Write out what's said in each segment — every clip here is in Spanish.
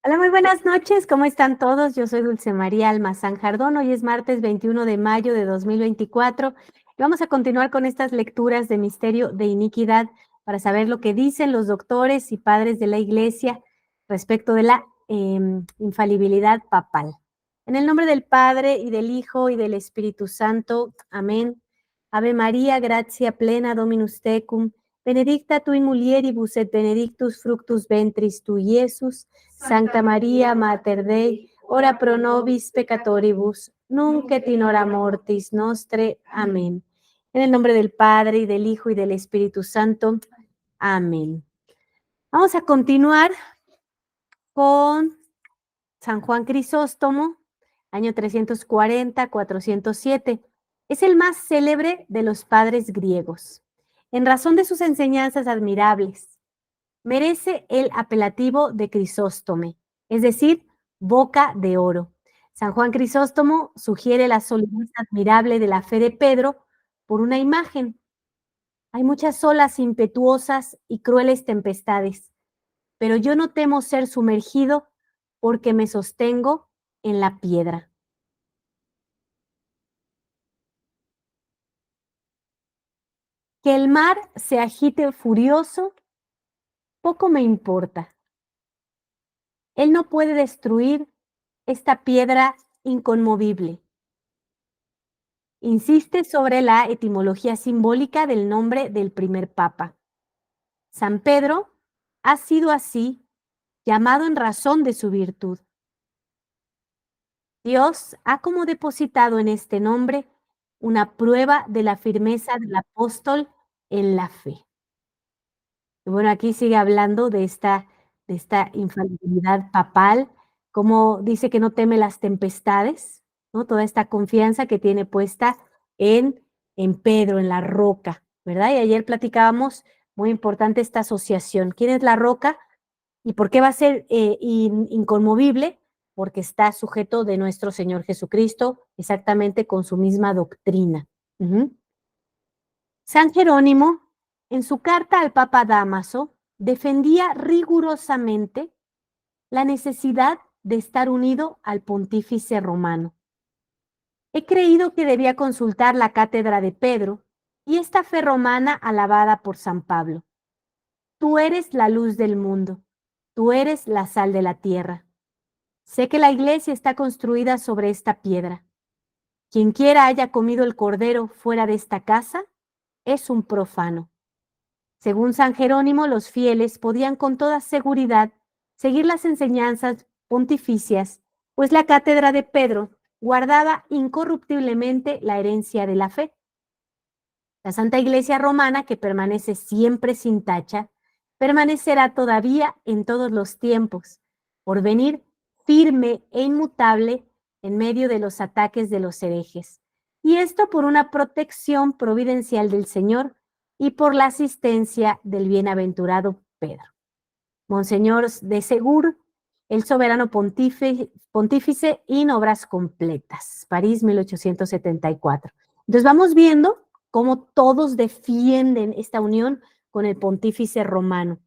Hola, muy buenas noches, ¿cómo están todos? Yo soy Dulce María Almazán Jardón, hoy es martes 21 de mayo de 2024 y vamos a continuar con estas lecturas de misterio de iniquidad para saber lo que dicen los doctores y padres de la Iglesia respecto de la infalibilidad papal. En el nombre del Padre y del Hijo y del Espíritu Santo, amén. Ave María, gratia plena Dominus tecum, benedicta tu in mulieribus et benedictus fructus ventris tui, Iesus. Sancta María, Mater Dei, ora pro nobis peccatoribus, nunc et in hora mortis nostre. Amén. En el nombre del Padre, y del Hijo, y del Espíritu Santo. Amén. Vamos a continuar con San Juan Crisóstomo, año 340-407. Es el más célebre de los padres griegos, en razón de sus enseñanzas admirables. Merece el apelativo de Crisóstome, es decir, boca de oro. San Juan Crisóstomo sugiere la solidez admirable de la fe de Pedro por una imagen. Hay muchas olas impetuosas y crueles tempestades, pero yo no temo ser sumergido porque me sostengo en la piedra. Que el mar se agite furioso, poco me importa. Él no puede destruir esta piedra inconmovible. Insiste sobre la etimología simbólica del nombre del primer papa. San Pedro ha sido así llamado en razón de su virtud. Dios ha como depositado en este nombre una prueba de la firmeza del apóstol en la fe. Y bueno, aquí sigue hablando de esta infalibilidad papal, como dice que no teme las tempestades, ¿no? Toda esta confianza que tiene puesta en, en Pedro, en la roca, ¿verdad? Y ayer platicábamos, muy importante esta asociación. ¿Quién es la roca? ¿Y por qué va a ser inconmovible? Porque está sujeto de nuestro Señor Jesucristo, exactamente con su misma doctrina. San Jerónimo, en su carta al Papa Dámaso, defendía rigurosamente la necesidad de estar unido al pontífice romano. He creído que debía consultar la cátedra de Pedro y esta fe romana alabada por San Pablo. Tú eres la luz del mundo, tú eres la sal de la tierra. Sé que la iglesia está construida sobre esta piedra. Quien quiera haya comido el cordero fuera de esta casa es un profano. Según San Jerónimo, los fieles podían con toda seguridad seguir las enseñanzas pontificias, pues la cátedra de Pedro guardaba incorruptiblemente la herencia de la fe. La Santa Iglesia Romana, que permanece siempre sin tacha, permanecerá todavía en todos los tiempos, por venir firme e inmutable en medio de los ataques de los herejes. Y esto por una protección providencial del Señor y por la asistencia del bienaventurado Pedro. Monseñor de Segur, el soberano pontífice in obras completas, París 1874. Entonces vamos viendo cómo todos defienden esta unión con el pontífice romano.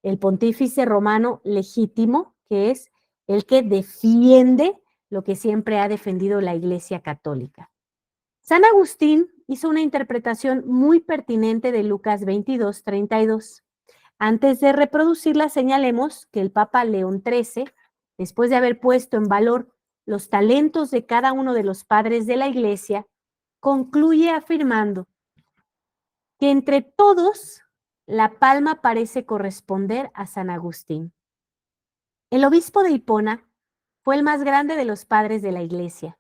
El pontífice romano legítimo, que es el que defiende lo que siempre ha defendido la Iglesia Católica. San Agustín hizo una interpretación muy pertinente de Lucas 22:32. Antes de reproducirla, señalemos que el Papa León XIII, después de haber puesto en valor los talentos de cada uno de los padres de la Iglesia, concluye afirmando que entre todos la palma parece corresponder a San Agustín. El obispo de Hipona fue el más grande de los padres de la Iglesia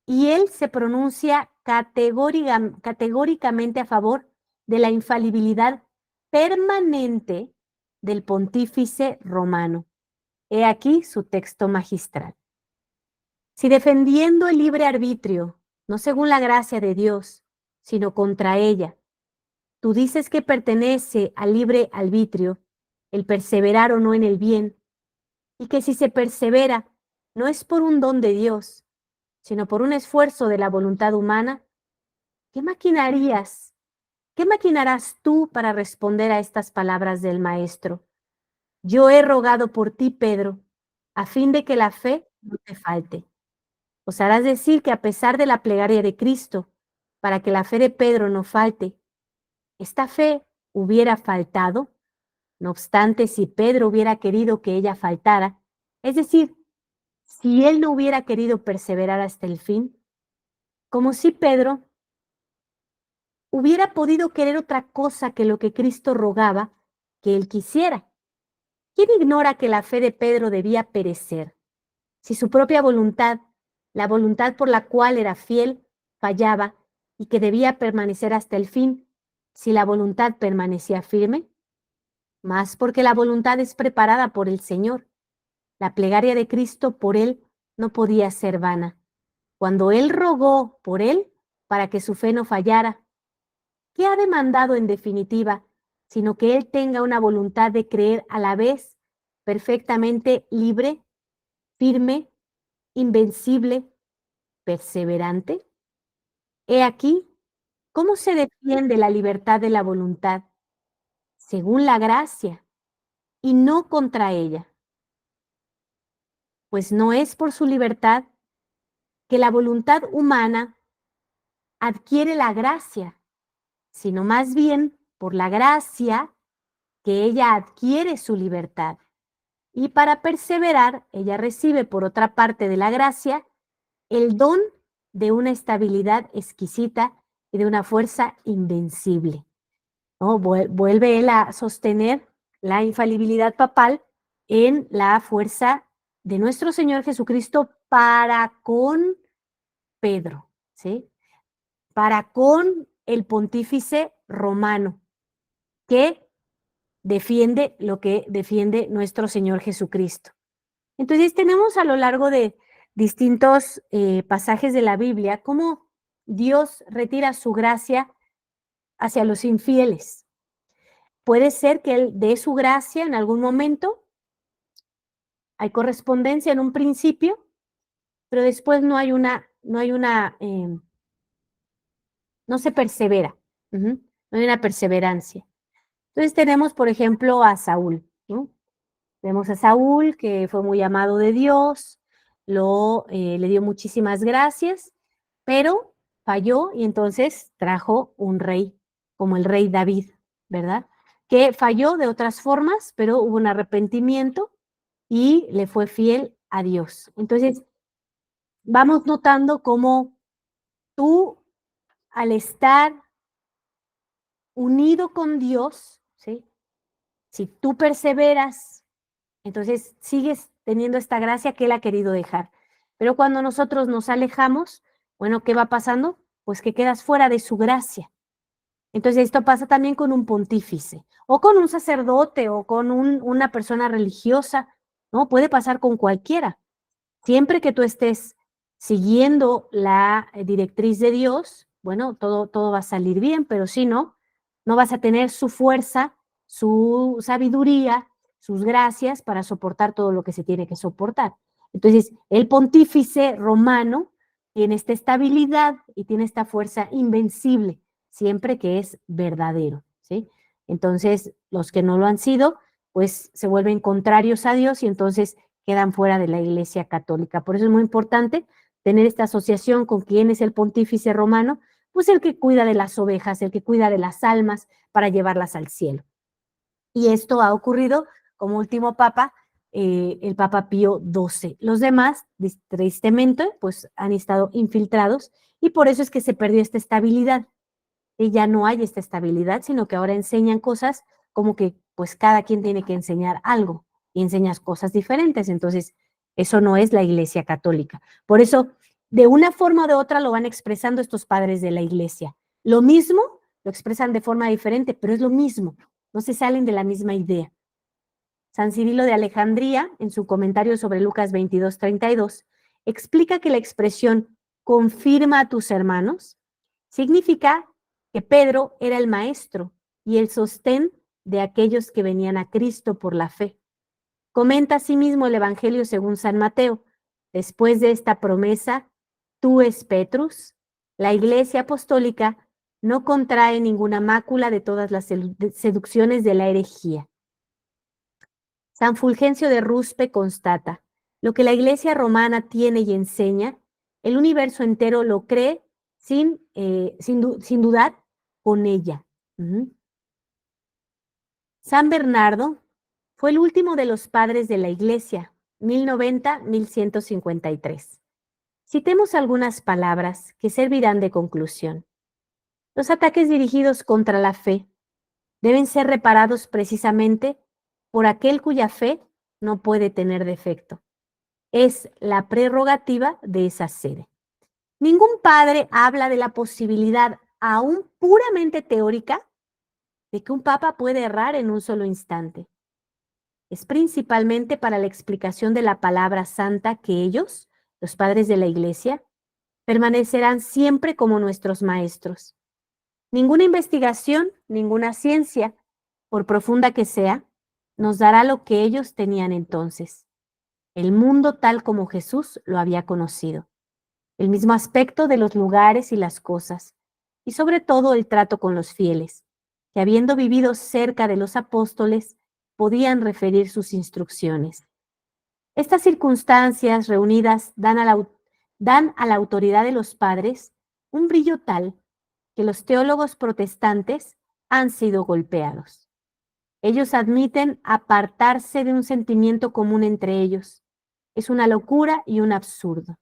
y él se pronuncia categóricamente a favor de la infalibilidad permanente del pontífice romano. He aquí su texto magistral. Si defendiendo el libre arbitrio, no según la gracia de Dios, sino contra ella, tú dices que pertenece al libre arbitrio el perseverar o no en el bien, y que si se persevera no es por un don de Dios, sino por un esfuerzo de la voluntad humana, ¿qué maquinarías? ¿Qué maquinarás tú para responder a estas palabras del Maestro? Yo he rogado por ti, Pedro, a fin de que la fe no te falte. Os harás decir que a pesar de la plegaria de Cristo, para que la fe de Pedro no falte, esta fe hubiera faltado. No obstante, si Pedro hubiera querido que ella faltara, es decir, si él no hubiera querido perseverar hasta el fin, como si Pedro hubiera podido querer otra cosa que lo que Cristo rogaba que él quisiera. ¿Quién ignora que la fe de Pedro debía perecer? Si su propia voluntad, la voluntad por la cual era fiel, fallaba y que debía permanecer hasta el fin, si la voluntad permanecía firme, más porque la voluntad es preparada por el Señor. La plegaria de Cristo por él no podía ser vana. Cuando él rogó por él para que su fe no fallara, ¿qué ha demandado en definitiva? Sino que él tenga una voluntad de creer a la vez perfectamente libre, firme, invencible, perseverante. He aquí cómo se defiende la libertad de la voluntad, según la gracia, y no contra ella, pues no es por su libertad que la voluntad humana adquiere la gracia, sino más bien por la gracia que ella adquiere su libertad. Y para perseverar, ella recibe por otra parte de la gracia el don de una estabilidad exquisita y de una fuerza invencible, ¿no? Vuelve él a sostener la infalibilidad papal en la fuerza de nuestro Señor Jesucristo para con Pedro, ¿sí? Para con el pontífice romano, que defiende lo que defiende nuestro Señor Jesucristo. Entonces tenemos a lo largo de distintos pasajes de la Biblia cómo Dios retira su gracia hacia los infieles. Puede ser que Él dé su gracia en algún momento, hay correspondencia en un principio, pero después no se persevera, no hay una perseverancia. Entonces tenemos, por ejemplo, a Saúl, ¿no? Vemos a Saúl, que fue muy amado de Dios, le dio muchísimas gracias, pero falló y entonces trajo un rey, como el rey David, ¿verdad? Que falló de otras formas, pero hubo un arrepentimiento y le fue fiel a Dios. Entonces, vamos notando cómo tú, al estar unido con Dios, ¿sí? Si tú perseveras, entonces sigues teniendo esta gracia que Él ha querido dejar. Pero cuando nosotros nos alejamos, bueno, ¿qué va pasando? Pues que quedas fuera de su gracia. Entonces esto pasa también con un pontífice, o con un sacerdote, o con una persona religiosa, ¿no? Puede pasar con cualquiera. Siempre que tú estés siguiendo la directriz de Dios, bueno, todo va a salir bien, pero si no, no vas a tener su fuerza, su sabiduría, sus gracias para soportar todo lo que se tiene que soportar. Entonces, el pontífice romano tiene esta estabilidad y tiene esta fuerza invencible, siempre que es verdadero, ¿sí? Entonces, los que no lo han sido, pues se vuelven contrarios a Dios y entonces quedan fuera de la Iglesia Católica. Por eso es muy importante tener esta asociación con quién es el pontífice romano, pues el que cuida de las ovejas, el que cuida de las almas para llevarlas al cielo. Y esto ha ocurrido como último papa, el Papa Pío XII. Los demás, tristemente, pues han estado infiltrados y por eso es que se perdió esta estabilidad. Y ya no hay esta estabilidad, sino que ahora enseñan cosas como que pues cada quien tiene que enseñar algo y enseñas cosas diferentes. Entonces, eso no es la Iglesia Católica. Por eso, de una forma o de otra lo van expresando estos padres de la Iglesia. Lo mismo, lo expresan de forma diferente, pero es lo mismo. No se salen de la misma idea. San Cirilo de Alejandría, en su comentario sobre Lucas 22:32, explica que la expresión confirma a tus hermanos significa que Pedro era el maestro y el sostén de aquellos que venían a Cristo por la fe. Comenta asimismo el Evangelio según San Mateo. Después de esta promesa, tú es Petrus, la Iglesia Apostólica no contrae ninguna mácula de todas las seducciones de la herejía. San Fulgencio de Ruspe constata, Lo que la Iglesia romana tiene y enseña, el universo entero lo cree sin dudar con ella. San Bernardo fue el último de los padres de la Iglesia, 1090-1153. Citemos algunas palabras que servirán de conclusión. Los ataques dirigidos contra la fe deben ser reparados precisamente por aquel cuya fe no puede tener defecto. Es la prerrogativa de esa sede. Ningún padre habla de la posibilidad, aún puramente teórica, de que un papa puede errar en un solo instante. Es principalmente para la explicación de la palabra santa que ellos, los padres de la Iglesia, permanecerán siempre como nuestros maestros. Ninguna investigación, ninguna ciencia, por profunda que sea, nos dará lo que ellos tenían entonces, el mundo tal como Jesús lo había conocido, el mismo aspecto de los lugares y las cosas, y sobre todo el trato con los fieles, que habiendo vivido cerca de los apóstoles, podían referir sus instrucciones. Estas circunstancias reunidas dan a la autoridad de los padres un brillo tal que los teólogos protestantes han sido golpeados. Ellos admiten apartarse de un sentimiento común entre ellos. Es una locura y un absurdo.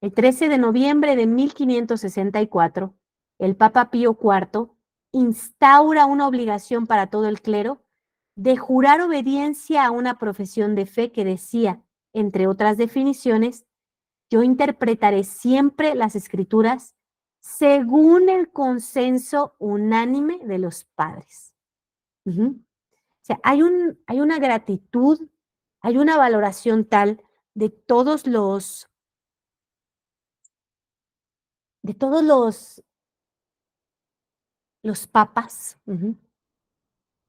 El 13 de noviembre de 1564, el Papa Pío IV instaura una obligación para todo el clero de jurar obediencia a una profesión de fe que decía, entre otras definiciones, yo interpretaré siempre las Escrituras según el consenso unánime de los padres. O sea, hay una gratitud, hay una valoración tal de todos los papas,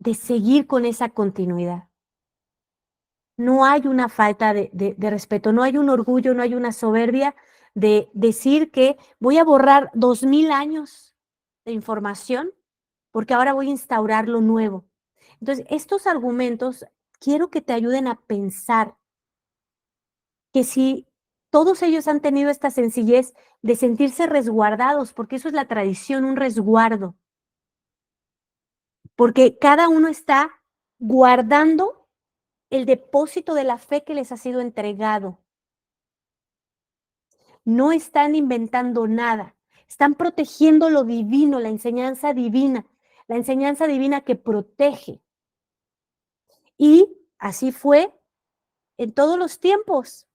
de seguir con esa continuidad. No hay una falta de respeto, no hay un orgullo, no hay una soberbia de decir que voy a borrar 2000 años de información porque ahora voy a instaurar lo nuevo. Entonces, estos argumentos quiero que te ayuden a pensar que si todos ellos han tenido esta sencillez de sentirse resguardados, porque eso es la tradición, un resguardo, porque cada uno está guardando el depósito de la fe que les ha sido entregado. No están inventando nada, están protegiendo lo divino, la enseñanza divina que protege. Y así fue en todos los tiempos.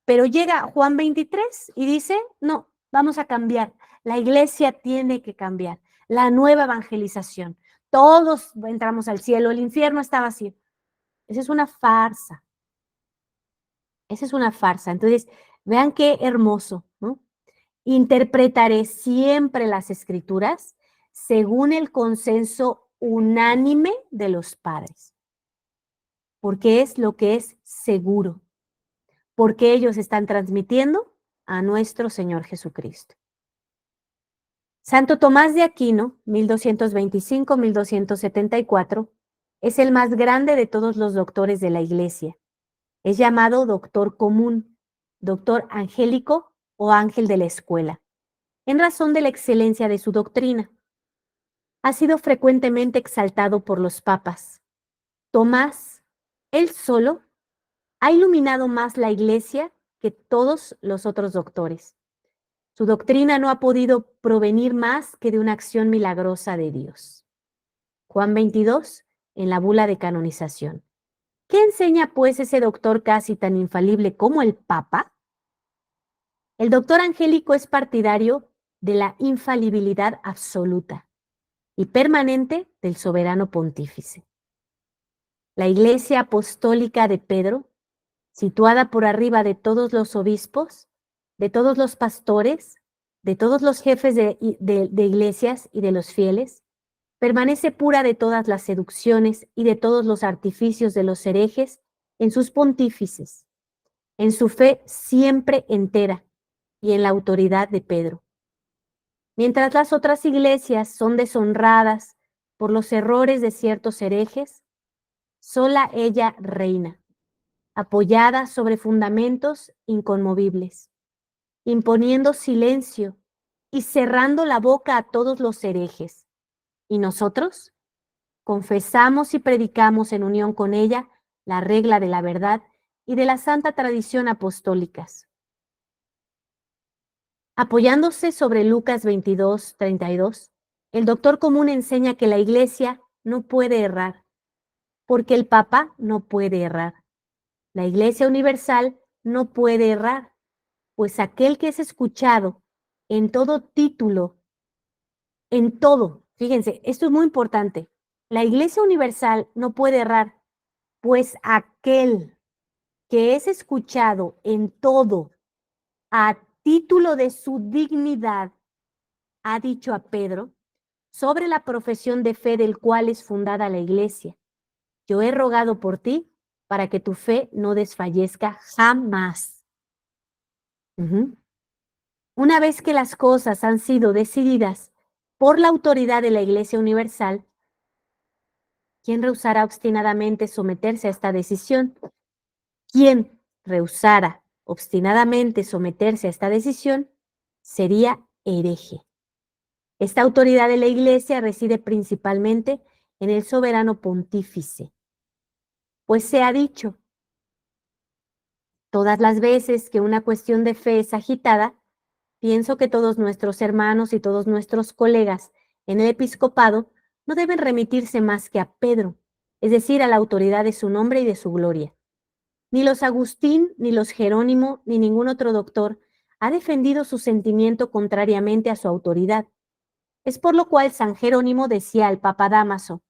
Pero llega Juan 23 y dice, no, vamos a cambiar. La iglesia tiene que cambiar. La nueva evangelización. Todos entramos al cielo, el infierno está vacío. Esa es una farsa. Esa es una farsa. Entonces, vean qué hermoso, ¿no? Interpretaré siempre las escrituras según el consenso unánime de los padres, porque es lo que es seguro, porque ellos están transmitiendo a nuestro Señor Jesucristo. Santo Tomás de Aquino, 1225-1274, es el más grande de todos los doctores de la Iglesia. Es llamado doctor común, doctor angélico o ángel de la escuela, en razón de la excelencia de su doctrina. Ha sido frecuentemente exaltado por los papas. Tomás, él solo, ha iluminado más la Iglesia que todos los otros doctores. Su doctrina no ha podido provenir más que de una acción milagrosa de Dios. Juan 22, en la bula de canonización. ¿Qué enseña pues ese doctor casi tan infalible como el Papa? El doctor angélico es partidario de la infalibilidad absoluta y permanente del soberano pontífice. La Iglesia Apostólica de Pedro, situada por arriba de todos los obispos, de todos los pastores, de todos los jefes de iglesias y de los fieles, permanece pura de todas las seducciones y de todos los artificios de los herejes en sus pontífices, en su fe siempre entera y en la autoridad de Pedro. Mientras las otras iglesias son deshonradas por los errores de ciertos herejes, sola ella reina, apoyada sobre fundamentos inconmovibles, imponiendo silencio y cerrando la boca a todos los herejes. Y nosotros confesamos y predicamos en unión con ella la regla de la verdad y de la santa tradición apostólicas. Apoyándose sobre Lucas 22:32, el doctor común enseña que la Iglesia no puede errar, porque el Papa no puede errar. La Iglesia Universal no puede errar, pues aquel que es escuchado en todo título, en todo, fíjense, esto es muy importante, la Iglesia Universal no puede errar, pues aquel que es escuchado en todo a título de su dignidad, ha dicho a Pedro, sobre la profesión de fe del cual es fundada la Iglesia. Yo he rogado por ti para que tu fe no desfallezca jamás. Una vez que las cosas han sido decididas por la autoridad de la Iglesia Universal, ¿quién rehusará obstinadamente someterse a esta decisión? Quien rehusara obstinadamente someterse a esta decisión sería hereje. Esta autoridad de la Iglesia reside principalmente en el soberano pontífice, pues se ha dicho, todas las veces que una cuestión de fe es agitada, pienso que todos nuestros hermanos y todos nuestros colegas en el episcopado no deben remitirse más que a Pedro, es decir, a la autoridad de su nombre y de su gloria. Ni los Agustín, ni los Jerónimo, ni ningún otro doctor ha defendido su sentimiento contrariamente a su autoridad. Es por lo cual San Jerónimo decía al Papa Dámaso,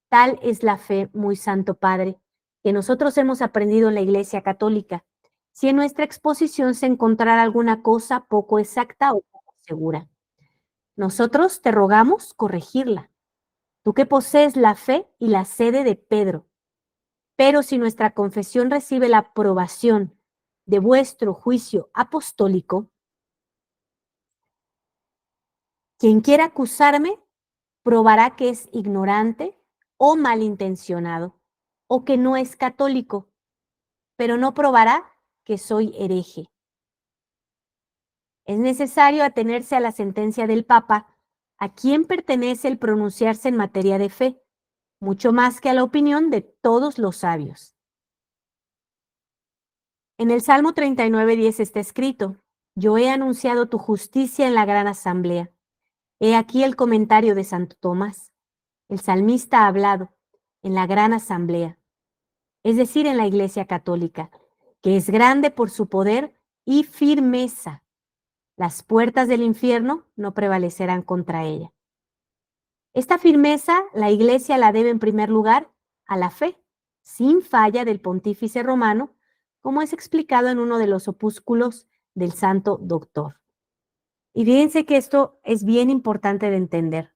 tal es la fe, muy santo Padre, que nosotros hemos aprendido en la Iglesia Católica. Si en nuestra exposición se encontrara alguna cosa poco exacta o poco segura, nosotros te rogamos corregirla. Tú que posees la fe y la sede de Pedro. Pero si nuestra confesión recibe la aprobación de vuestro juicio apostólico, quien quiera acusarme probará que es ignorante o malintencionado, o que no es católico, pero no probará que soy hereje. Es necesario atenerse a la sentencia del Papa, a quien pertenece el pronunciarse en materia de fe, mucho más que a la opinión de todos los sabios. En el Salmo 39:10 está escrito, yo he anunciado tu justicia en la gran asamblea. He aquí el comentario de Santo Tomás. El salmista ha hablado en la gran asamblea, es decir, en la Iglesia Católica, que es grande por su poder y firmeza. Las puertas del infierno no prevalecerán contra ella. Esta firmeza la Iglesia la debe en primer lugar a la fe, sin falla del pontífice romano, como es explicado en uno de los opúsculos del Santo Doctor. Y fíjense que esto es bien importante de entender,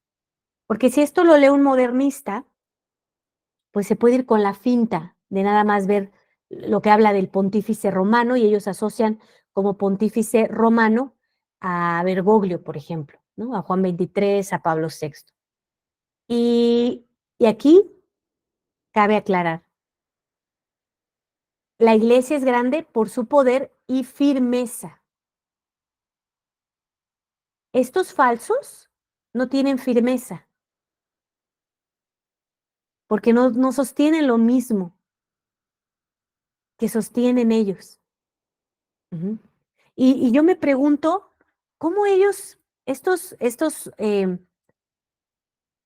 porque si esto lo lee un modernista, pues se puede ir con la finta de nada más ver lo que habla del pontífice romano y ellos asocian como pontífice romano a Bergoglio, por ejemplo, ¿no? A Juan XXIII, a Pablo VI. Y aquí cabe aclarar, la Iglesia es grande por su poder y firmeza. Estos falsos no tienen firmeza, porque no sostienen lo mismo que sostienen ellos. Uh-huh. Y yo me pregunto, ¿cómo ellos, estos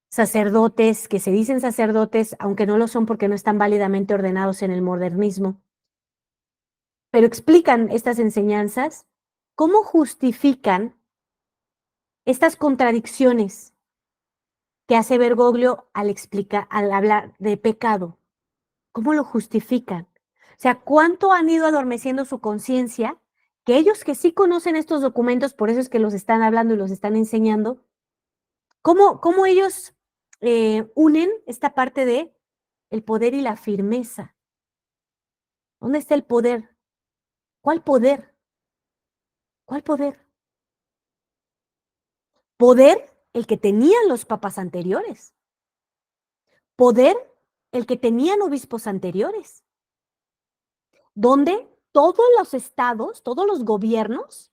sacerdotes que se dicen sacerdotes, aunque no lo son porque no están válidamente ordenados en el modernismo, pero explican estas enseñanzas, cómo justifican estas contradicciones que hace Bergoglio al hablar de pecado? ¿Cómo lo justifican? O sea, ¿cuánto han ido adormeciendo su conciencia? Que ellos que sí conocen estos documentos, por eso es que los están hablando y los están enseñando, ¿cómo ellos unen esta parte de el poder y la firmeza? ¿Dónde está el poder? ¿Cuál poder? ¿Cuál poder? Poder el que tenían los papas anteriores. Poder el que tenían obispos anteriores. donde todos los estados, todos los gobiernos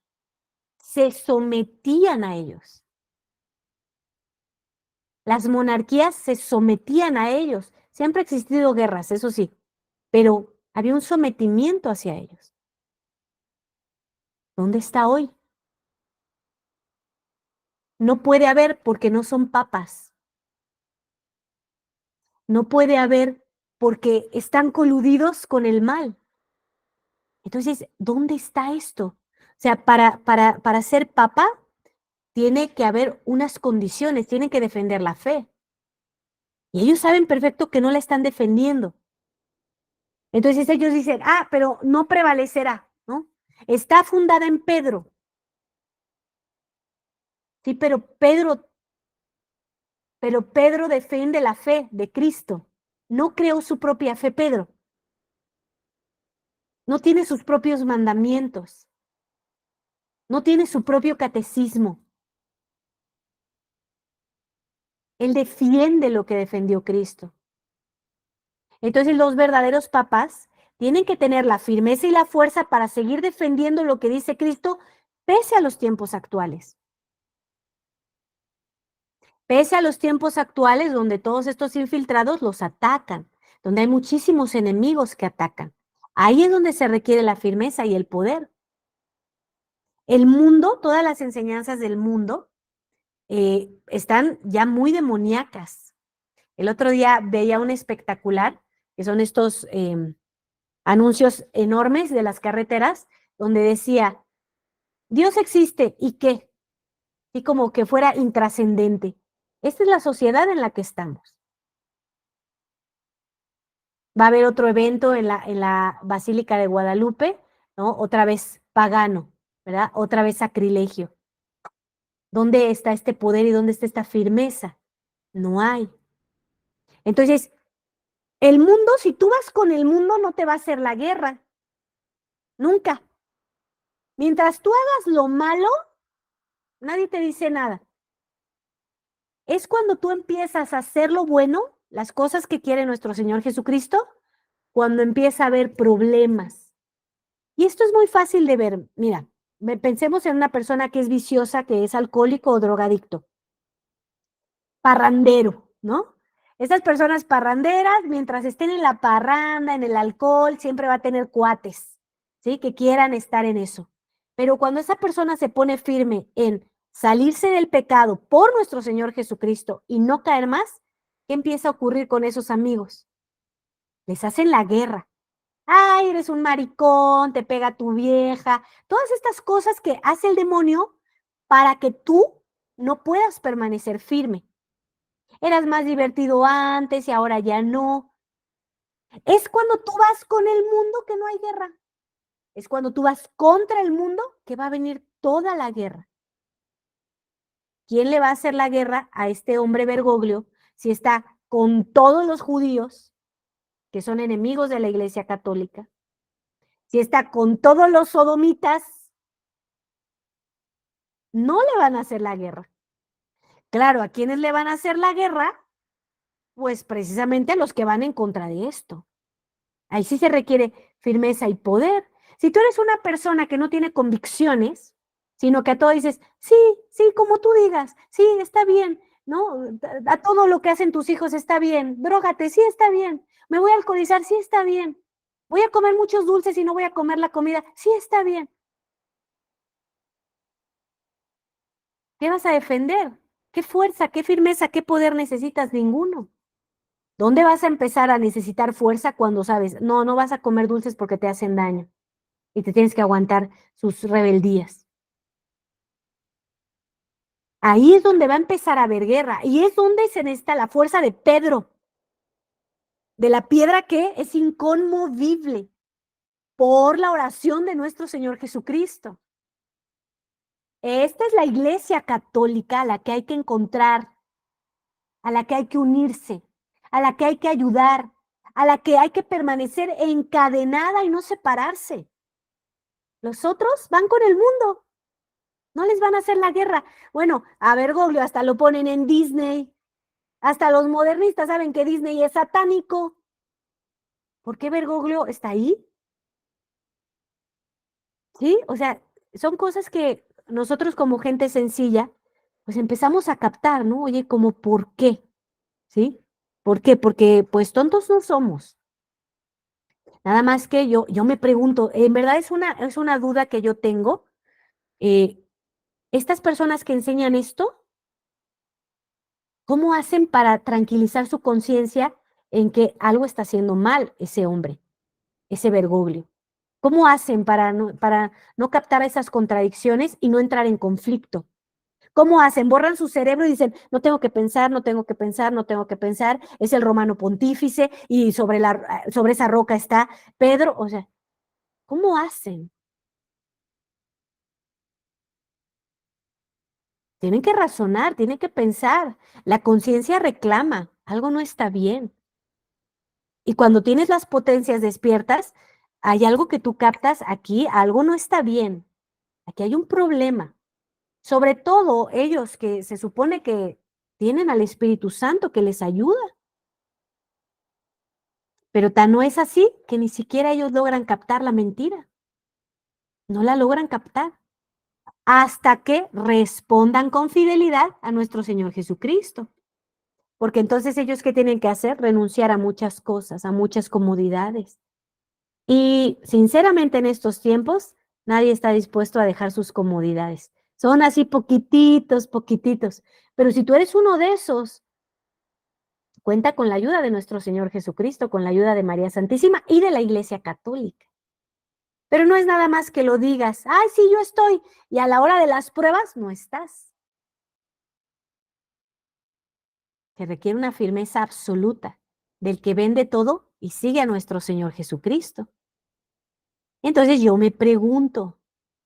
se sometían a ellos. Las monarquías se sometían a ellos. Siempre ha existido guerras, eso sí, pero había un sometimiento hacia ellos. ¿Dónde está hoy? No puede haber porque no son papas. No puede haber porque están coludidos con el mal. Entonces, ¿dónde está esto? O sea, para ser papa tiene que haber unas condiciones, tienen que defender la fe. Y ellos saben perfecto que no la están defendiendo. Entonces ellos dicen, pero no prevalecerá, ¿no? Está fundada en Pedro. Sí, pero Pedro defiende la fe de Cristo. No creó su propia fe, Pedro. No tiene sus propios mandamientos. No tiene su propio catecismo. Él defiende lo que defendió Cristo. Entonces los verdaderos papas tienen que tener la firmeza y la fuerza para seguir defendiendo lo que dice Cristo pese a los tiempos actuales. Pese a los tiempos actuales donde todos estos infiltrados los atacan, donde hay muchísimos enemigos que atacan. Ahí es donde se requiere la firmeza y el poder. El mundo, todas las enseñanzas del mundo están ya muy demoníacas. El otro día veía un espectacular, que son estos anuncios enormes de las carreteras, donde decía, Dios existe, ¿y qué? Y como que fuera intrascendente. Esta es la sociedad en la que estamos. Va a haber otro evento en la Basílica de Guadalupe, ¿no? Otra vez pagano, ¿verdad? Otra vez sacrilegio. ¿Dónde está este poder y dónde está esta firmeza? No hay. Entonces, el mundo, si tú vas con el mundo, no te va a hacer la guerra. Nunca. Mientras tú hagas lo malo, nadie te dice nada. Es cuando tú empiezas a hacer lo bueno, las cosas que quiere nuestro Señor Jesucristo, cuando empieza a haber problemas. Y esto es muy fácil de ver. Mira, pensemos en una persona que es viciosa, que es alcohólico o drogadicto, parrandero, ¿no? Estas personas parranderas, mientras estén en la parranda, en el alcohol, siempre va a tener cuates, ¿sí? Que quieran estar en eso. Pero cuando esa persona se pone firme en salirse del pecado por nuestro Señor Jesucristo y no caer más, ¿qué empieza a ocurrir con esos amigos? Les hacen la guerra. Ay, eres un maricón, te pega tu vieja. Todas estas cosas que hace el demonio para que tú no puedas permanecer firme. Eras más divertido antes y ahora ya no. Es cuando tú vas con el mundo que no hay guerra. Es cuando tú vas contra el mundo que va a venir toda la guerra. ¿Quién le va a hacer la guerra a este hombre Bergoglio si está con todos los judíos que son enemigos de la Iglesia Católica? Si está con todos los sodomitas, no le van a hacer la guerra. Claro, ¿a quiénes le van a hacer la guerra? Pues precisamente a los que van en contra de esto. Ahí sí se requiere firmeza y poder. Si tú eres una persona que no tiene convicciones, sino que a todo dices, sí, sí, como tú digas, sí, está bien, ¿no? A todo lo que hacen tus hijos está bien, drógate, sí, está bien, me voy a alcoholizar, sí, está bien, voy a comer muchos dulces y no voy a comer la comida, sí, está bien. ¿Qué vas a defender? ¿Qué fuerza, qué firmeza, qué poder necesitas? Ninguno. ¿Dónde vas a empezar a necesitar fuerza cuando sabes, no, no vas a comer dulces porque te hacen daño y te tienes que aguantar sus rebeldías? Ahí es donde va a empezar a haber guerra y es donde se necesita la fuerza de Pedro, de la piedra que es inconmovible por la oración de nuestro Señor Jesucristo. Esta es la iglesia católica a la que hay que encontrar, a la que hay que unirse, a la que hay que ayudar, a la que hay que permanecer encadenada y no separarse. Los otros van con el mundo, no les van a hacer la guerra. Bueno, a Bergoglio hasta lo ponen en Disney, hasta los modernistas saben que Disney es satánico. ¿Por qué Bergoglio está ahí? ¿sí? O sea, son cosas que nosotros como gente sencilla, pues empezamos a captar, ¿no? Oye, como ¿por qué? ¿Sí? ¿Por qué? Porque pues tontos no somos. Nada más que yo me pregunto, en verdad es una duda que yo tengo. eh, Estas personas que enseñan esto, ¿cómo hacen para tranquilizar su conciencia en que algo está haciendo mal ese hombre, ese Bergoglio? ¿Cómo hacen para no captar esas contradicciones y no entrar en conflicto? ¿Cómo hacen? Borran su cerebro y dicen, no tengo que pensar, no tengo que pensar, no tengo que pensar, es el romano pontífice y sobre esa roca está Pedro. O sea, ¿cómo hacen? Tienen que razonar, tienen que pensar. La conciencia reclama, algo no está bien. Y cuando tienes las potencias despiertas, hay algo que tú captas aquí, algo no está bien. Aquí hay un problema. Sobre todo ellos que se supone que tienen al Espíritu Santo que les ayuda, pero tan no es así que ni siquiera ellos logran captar la mentira, no la logran captar hasta que respondan con fidelidad a nuestro Señor Jesucristo. Porque entonces ellos, ¿qué tienen que hacer? Renunciar a muchas cosas, a muchas comodidades. Y sinceramente en estos tiempos, nadie está dispuesto a dejar sus comodidades. Son así poquititos, poquititos. Pero si tú eres uno de esos, cuenta con la ayuda de nuestro Señor Jesucristo, con la ayuda de María Santísima y de la Iglesia Católica. Pero no es nada más que lo digas, ay, sí, yo estoy, y a la hora de las pruebas no estás. Se requiere una firmeza absoluta del que vende todo y sigue a nuestro Señor Jesucristo. Entonces yo me pregunto,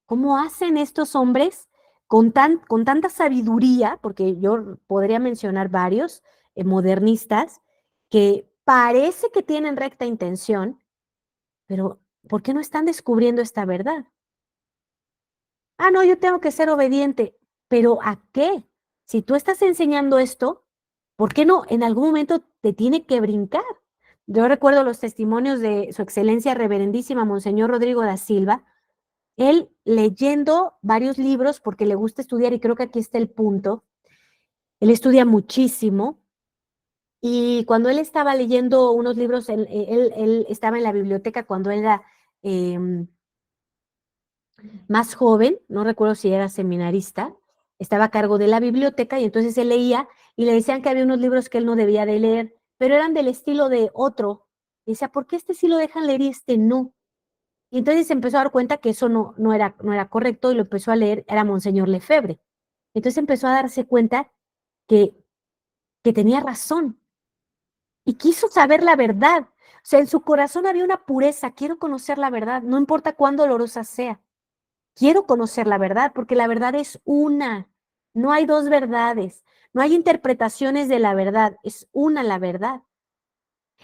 ¿cómo hacen estos hombres con tanta sabiduría? Porque yo podría mencionar varios modernistas que parece que tienen recta intención, pero ¿por qué no están descubriendo esta verdad? Ah, no, yo tengo que ser obediente, pero ¿a qué? Si tú estás enseñando esto, ¿por qué no en algún momento te tiene que brincar? Yo recuerdo los testimonios de Su Excelencia Reverendísima Monseñor Rodrigo da Silva, él leyendo varios libros porque le gusta estudiar y creo que aquí está el punto. Él estudia muchísimo y cuando él estaba leyendo unos libros, él estaba en la biblioteca cuando él era más joven, no recuerdo si era seminarista, estaba a cargo de la biblioteca y entonces él leía y le decían que había unos libros que él no debía de leer, pero eran del estilo de otro. Y decía, ¿por qué este sí lo dejan leer y este no? Y entonces se empezó a dar cuenta que eso no era correcto y lo empezó a leer, era Monseñor Lefebvre. Entonces empezó a darse cuenta que, que tenía razón y quiso saber la verdad. O sea, en su corazón había una pureza, quiero conocer la verdad, no importa cuán dolorosa sea. Quiero conocer la verdad, porque la verdad es una. No hay dos verdades. No hay interpretaciones de la verdad. Es una la verdad.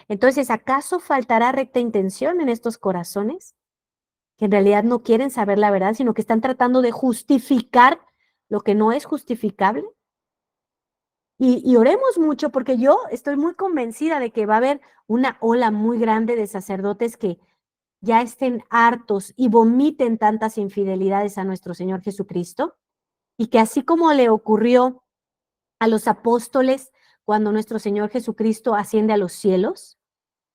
Entonces, ¿acaso faltará recta intención en estos corazones? Que en realidad no quieren saber la verdad, sino que están tratando de justificar lo que no es justificable. Y oremos mucho, porque yo estoy muy convencida de que va a haber una ola muy grande de sacerdotes que ya estén hartos y vomiten tantas infidelidades a nuestro Señor Jesucristo, y que así como le ocurrió a los apóstoles cuando nuestro Señor Jesucristo asciende a los cielos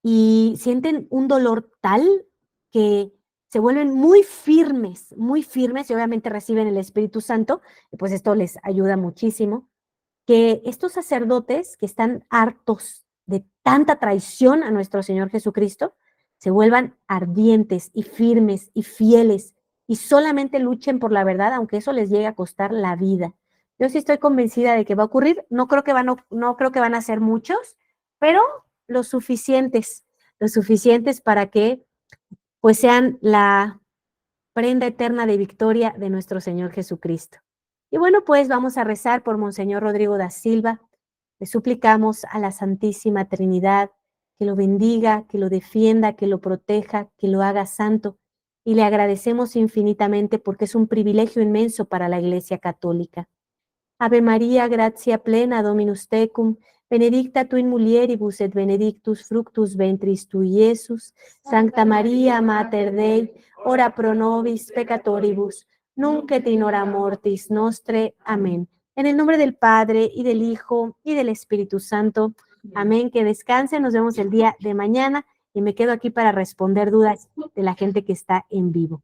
y sienten un dolor tal que se vuelven muy firmes y obviamente reciben el Espíritu Santo, y pues esto les ayuda muchísimo, que estos sacerdotes que están hartos de tanta traición a nuestro Señor Jesucristo, se vuelvan ardientes y firmes y fieles y solamente luchen por la verdad, aunque eso les llegue a costar la vida. Yo sí estoy convencida de que va a ocurrir. No creo que van a ser muchos, pero los suficientes para que pues sean la prenda eterna de victoria de nuestro Señor Jesucristo. Y bueno, pues vamos a rezar por Monseñor Rodrigo da Silva. Le suplicamos a la Santísima Trinidad que lo bendiga, que lo defienda, que lo proteja, que lo haga santo. Y le agradecemos infinitamente porque es un privilegio inmenso para la Iglesia Católica. Ave María, gratia plena, Dominus tecum, benedicta tu in mulieribus et benedictus fructus ventris tui, Iesus. Sancta Maria, Mater Dei, ora pro nobis peccatoribus, nunc et in hora mortis nostre. Amén. En el nombre del Padre, y del Hijo, y del Espíritu Santo. Amén. Que descansen. Nos vemos el día de mañana. Y me quedo aquí para responder dudas de la gente que está en vivo.